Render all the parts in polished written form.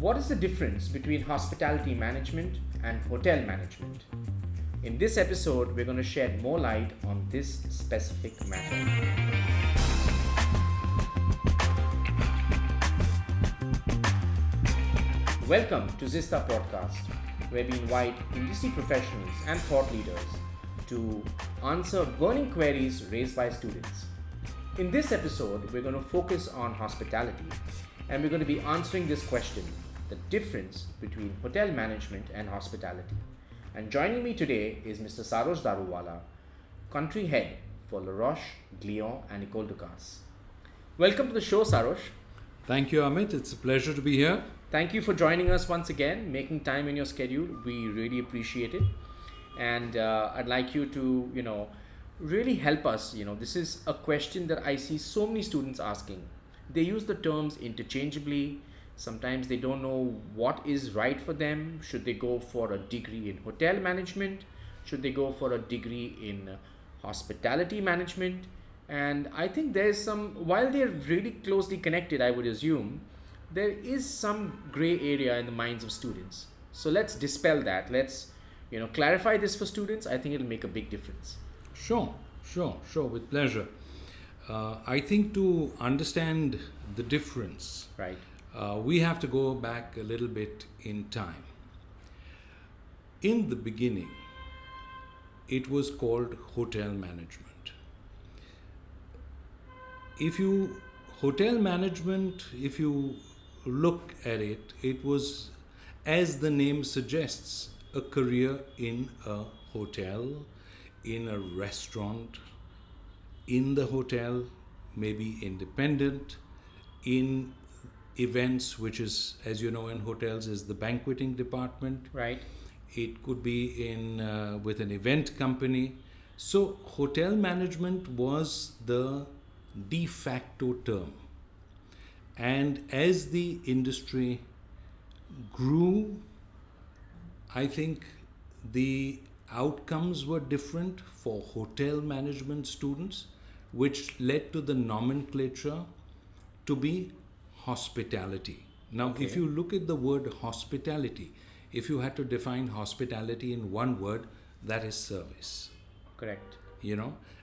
What is the difference between hospitality management and hotel management? In this episode, we're going to shed more light on this specific matter. Welcome to Zista Podcast, where we invite industry professionals and thought leaders to answer burning queries raised by students. In this episode, we're going to focus on hospitality, and we're going to be answering this question, the difference between hotel management and hospitality. And joining me today is Mr. Sarosh Daruwalla, country head for La Roche, Glion and École de Casse. Welcome to the show, Sarosh. Thank you, Amit. It's a pleasure to be here. Thank you for joining us once again, making time in your schedule. We really appreciate it. And I'd like you to, really help us. This is a question that I see so many students asking. They use the terms interchangeably. Sometimes they don't know what is right for them. Should they go for a degree in hotel management? Should they go for a degree in hospitality management? And I think while they're really closely connected, I would assume, there is some gray area in the minds of students. So let's dispel that. Let's, clarify this for students. I think it'll make a big difference. Sure, with pleasure. I think to understand the difference, right, we have to go back a little bit in time. In the beginning, it was called hotel management. If you look at it, it was, as the name suggests, a career in a hotel, in a restaurant, in the hotel, maybe independent, in events, which is, as you know, in hotels is the banqueting department. Right. It could be with an event company. So hotel management was the de facto term. And as the industry grew, I think the outcomes were different for hotel management students, which led to the nomenclature to be hospitality. Now, Okay. If you look at the word hospitality, if you had to define hospitality in one word, that is service. Correct.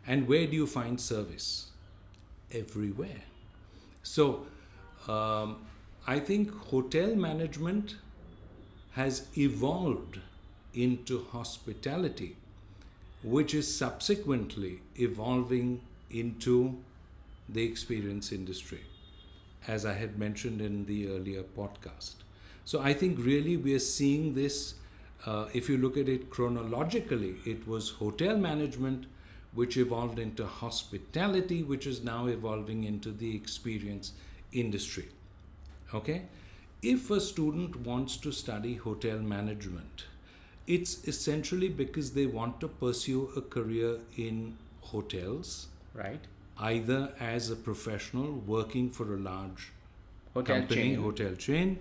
And where do you find service? Everywhere. So, I think hotel management has evolved into hospitality, which is subsequently evolving into the experience industry, as I had mentioned in the earlier podcast. So I think really we are seeing this, if you look at it chronologically, it was hotel management which evolved into hospitality, which is now evolving into the experience industry. Okay? If a student wants to study hotel management, it's essentially because they want to pursue a career in hotels, Right. either as a professional working for a large Hotel company, chain. hotel chain,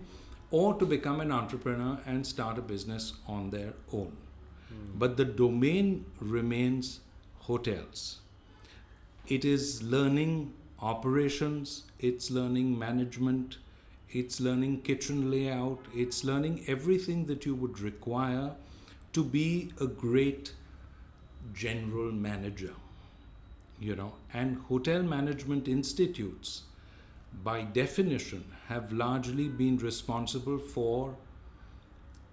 or to become an entrepreneur and start a business on their own. But the domain remains hotels. It is learning operations, it's learning management, it's learning kitchen layout, it's learning everything that you would require to be a great general manager. And hotel management institutes, by definition, have largely been responsible for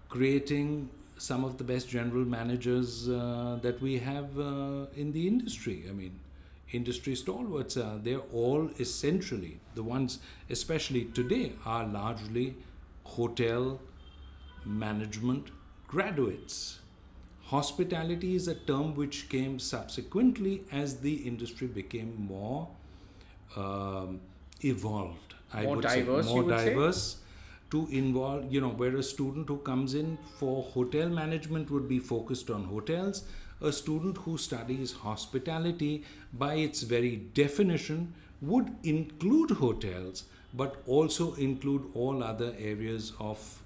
creating some of the best general managers that we have in the industry. I mean, industry stalwarts, they're all essentially, the ones especially today, are largely hotel management graduates. Hospitality is a term which came subsequently as the industry became more evolved. More diverse, you would say? diverse to involve, where a student who comes in for hotel management would be focused on hotels. A student who studies hospitality, by its very definition, would include hotels, but also include all other areas of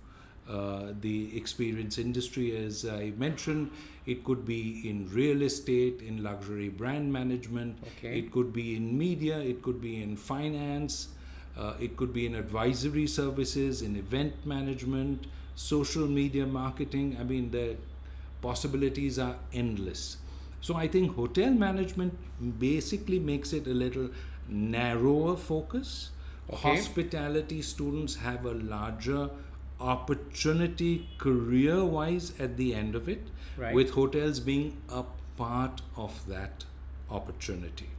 the experience industry. As I mentioned, it could be in real estate, in luxury brand management, Okay. it could be in media, it could be in finance, It could be in advisory services, in event management, social media marketing. I mean, the possibilities are endless. So I think hotel management basically makes it a little narrower focus. Okay. Hospitality students have a larger opportunity career wise at the end of it, Right. with hotels being a part of that opportunity.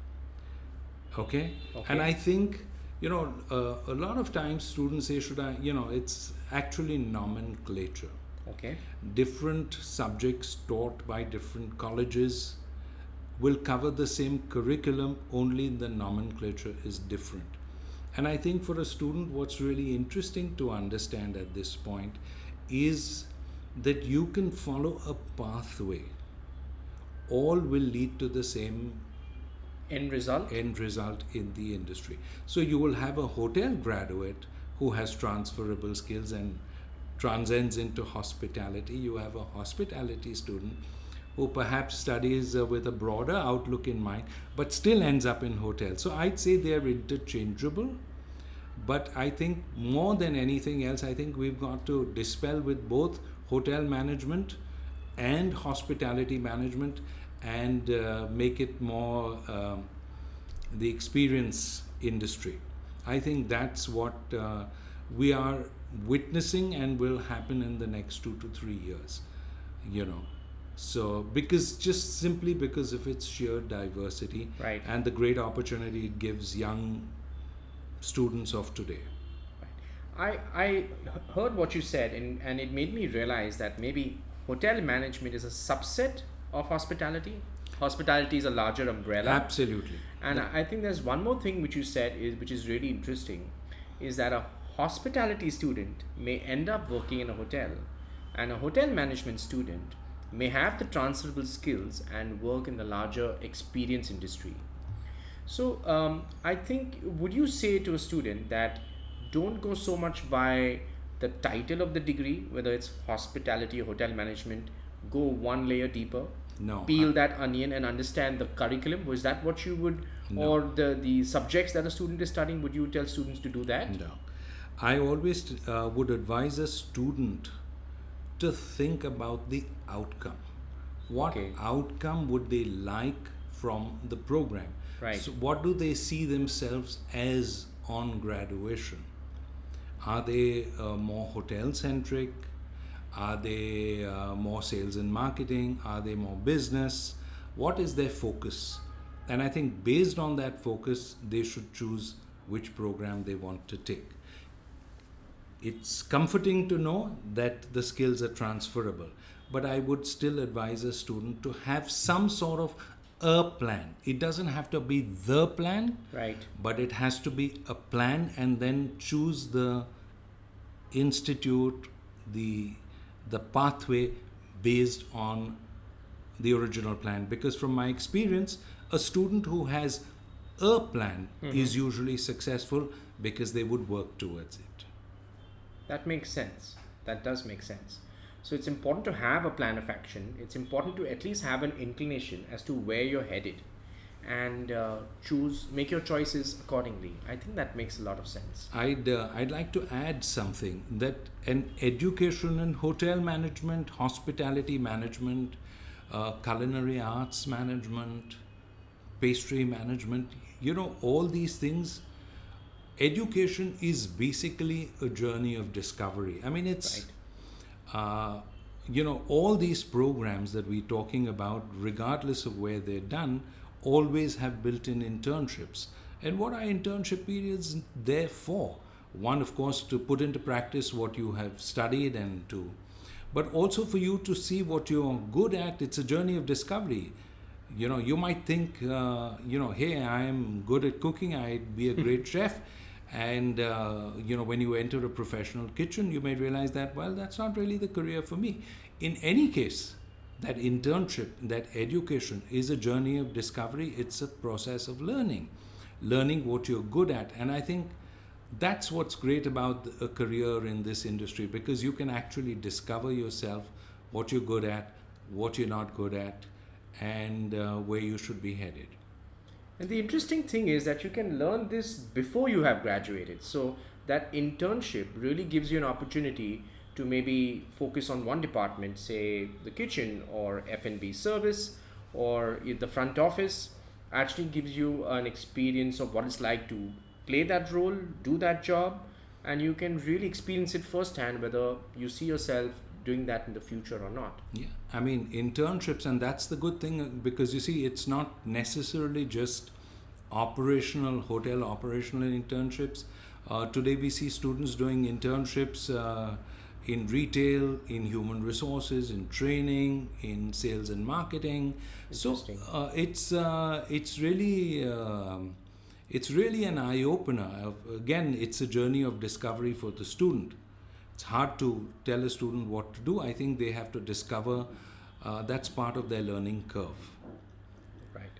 Okay? Okay. And I think, a lot of times students say, it's actually nomenclature. Okay. Different subjects taught by different colleges will cover the same curriculum, only the nomenclature is different. And I think for a student, what's really interesting to understand at this point is that you can follow a pathway. All will lead to the same End result. end result in the industry. So you will have a hotel graduate who has transferable skills and transcends into hospitality. You have a hospitality student who perhaps studies with a broader outlook in mind, but still ends up in hotels. So I'd say they're interchangeable. But I think more than anything else, I think we've got to dispel with both hotel management and hospitality management, and make it more the experience industry. I think that's what we are witnessing and will happen in the next 2 to 3 years. So just simply because of its sheer diversity, Right. and the great opportunity it gives young students of today. I heard what you said, and it made me realize that maybe hotel management is a subset of hospitality. Hospitality is a larger umbrella. Absolutely. And I think there's one more thing which you said which is really interesting, is that a hospitality student may end up working in a hotel, and a hotel management student may have the transferable skills and work in the larger experience industry. So I think, would you say to a student that don't go so much by the title of the degree, whether it's hospitality or hotel management, go one layer deeper? No. Peel that onion and understand the curriculum? Was that what you would, No. or the subjects that a student is studying, would you tell students to do that? No. I always would advise a student to think about the outcome. What Okay. outcome would they like from the program? Right. So, what do they see themselves as on graduation? Are they more hotel centric? Are they more sales and marketing? Are they more business? What is their focus? And I think based on that focus, they should choose which program they want to take. It's comforting to know that the skills are transferable, but I would still advise a student to have some sort of a plan. It doesn't have to be the plan, Right. but it has to be a plan, and then choose the institute, the pathway based on the original plan. Because from my experience, a student who has a plan is usually successful because they would work towards it. That makes sense. That does make sense. So it's important to have a plan of action. It's important to at least have an inclination as to where you're headed, and make your choices accordingly. I think that makes a lot of sense. I'd like to add something, that an education in hotel management, hospitality management, culinary arts management, pastry management, all these things, education is basically a journey of discovery. I mean, it's all these programs that we're talking about, regardless of where they're done, always have built-in internships. And what are internship periods there for? One, of course, to put into practice what you have studied, but also for you to see what you're good at. It's a journey of discovery. You might think, hey, I am good at cooking, I'd be a great chef. And, when you enter a professional kitchen, you may realize that, well, that's not really the career for me. In any case, that internship, that education is a journey of discovery. It's a process of learning what you're good at. And I think that's what's great about a career in this industry, because you can actually discover yourself, what you're good at, what you're not good at, and where you should be headed. And the interesting thing is that you can learn this before you have graduated. So that internship really gives you an opportunity to maybe focus on one department, say the kitchen or F&B service or the front office. Actually gives you an experience of what it's like to play that role, do that job, and you can really experience it firsthand whether you see yourself doing that in the future or not. Yeah, I mean internships, and that's the good thing because you see, it's not necessarily just hotel operational internships. Today we see students doing internships in retail, in human resources, in training, in sales and marketing. So it's really an eye opener. Again, it's a journey of discovery for the student. It's hard to tell a student what to do. I think they have to discover. That's part of their learning curve. Right.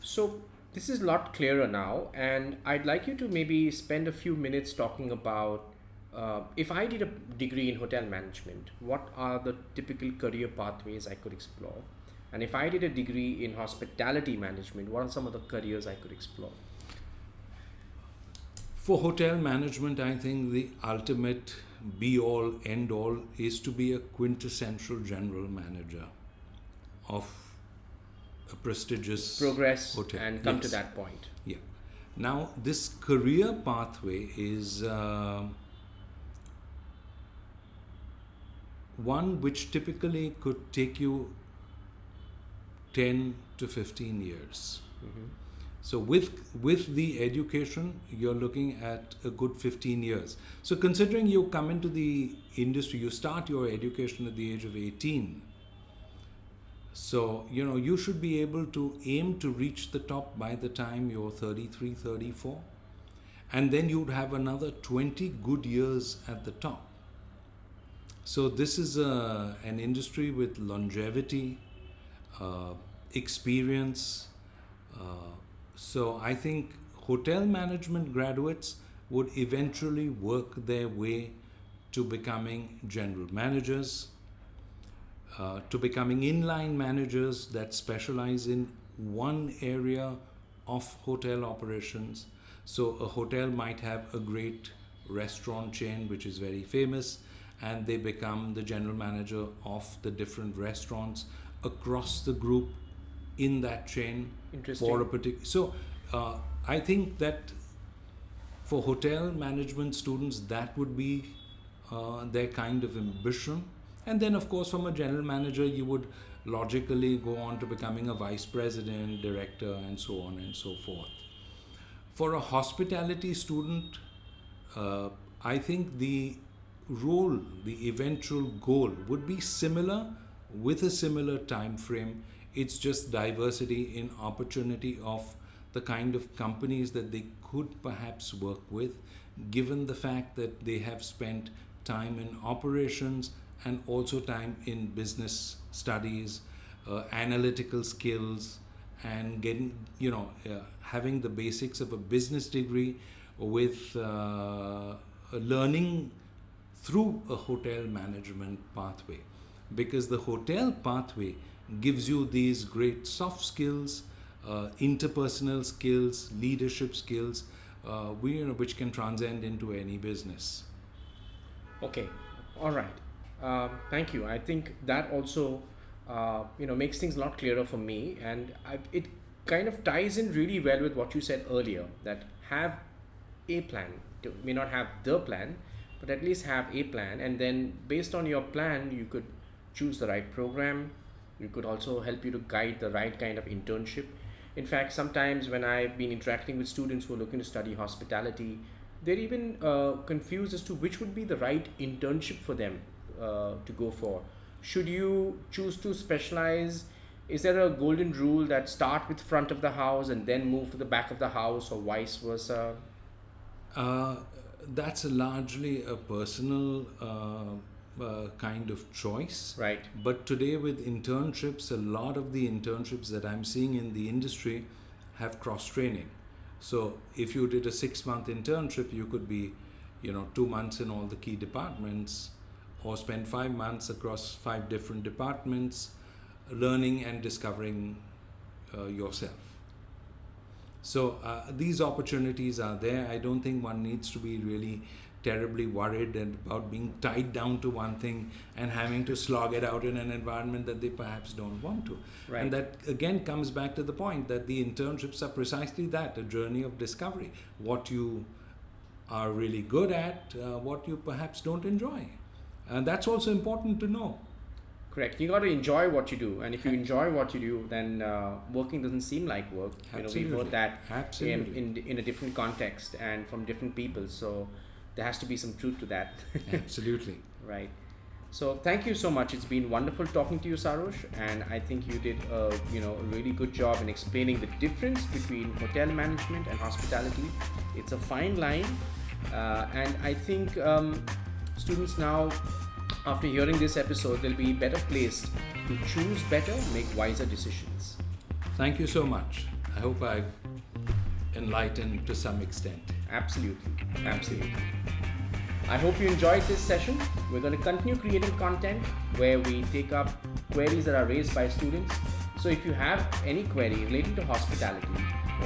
So this is a lot clearer now, and I'd like you to maybe spend a few minutes talking about if I did a degree in hotel management, what are the typical career pathways I could explore? And if I did a degree in hospitality management, what are some of the careers I could explore? For hotel management, I think the ultimate be all, end all is to be a quintessential general manager of a prestigious Progress hotel. and come to Yes. that point. Yeah. Now, this career pathway is one which typically could take you 10 to 15 years. So with the education, you're looking at a good 15 years. So considering you come into the industry, you start your education at the age of 18. So, you should be able to aim to reach the top by the time you're 33, 34. And then you'd have another 20 good years at the top. So this is an industry with longevity, experience. So I think hotel management graduates would eventually work their way to becoming general managers, to becoming inline managers that specialize in one area of hotel operations. So a hotel might have a great restaurant chain which is very famous, and they become the general manager of the different restaurants across the group in that chain. Interesting. For a particular. So I think that for hotel management students, that would be their kind of ambition. And then, of course, from a general manager, you would logically go on to becoming a vice president, director, and so on and so forth. For a hospitality student, I think the role, the eventual goal would be similar with a similar time frame. It's just diversity in opportunity of the kind of companies that they could perhaps work with, given the fact that they have spent time in operations and also time in business studies, analytical skills, and getting, having the basics of a business degree with learning through a hotel management pathway. Because the hotel pathway gives you these great soft skills, interpersonal skills, leadership skills, which can transcend into any business. Okay, all right. Thank you. I think that also, makes things a lot clearer for me, and it kind of ties in really well with what you said earlier. That have a plan. May not have the plan, but at least have a plan, and then based on your plan, you could choose the right program. You could also help you to guide the right kind of internship. In fact, sometimes when I've been interacting with students who are looking to study hospitality, they're even confused as to which would be the right internship for them to go for. Should you choose to specialize? Is there a golden rule that start with front of the house and then move to the back of the house, or vice versa? That's largely a personal kind of choice. Right. But today with internships, a lot of the internships that I'm seeing in the industry have cross-training. So if you did a 6-month internship, you could be, 2 months in all the key departments, or spend 5 months across 5 different departments, learning and discovering yourself. So these opportunities are there. I don't think one needs to be really terribly worried about being tied down to one thing and having to slog it out in an environment that they perhaps don't want to. Right. And that again comes back to the point that the internships are precisely that, a journey of discovery. What you are really good at, what you perhaps don't enjoy. And that's also important to know. Correct. You got to enjoy what you do, and if you enjoy what you do, then working doesn't seem like work. Absolutely. We've heard that Absolutely. in a different context and from different people. So there has to be some truth to that. Absolutely. Right. So thank you so much. It's been wonderful talking to you, Sarosh, and I think you did a really good job in explaining the difference between hotel management and hospitality. It's a fine line, and I think students now, after hearing this episode, they'll be better placed to choose better, make wiser decisions. Thank you so much. I hope I've enlightened to some extent. Absolutely. Absolutely. I hope you enjoyed this session. We're going to continue creating content where we take up queries that are raised by students. So if you have any query relating to hospitality,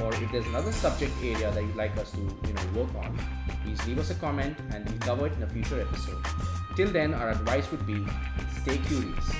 or if there's another subject area that you'd like us to work on, please leave us a comment and we'll cover it in a future episode. Till then, our advice would be stay curious.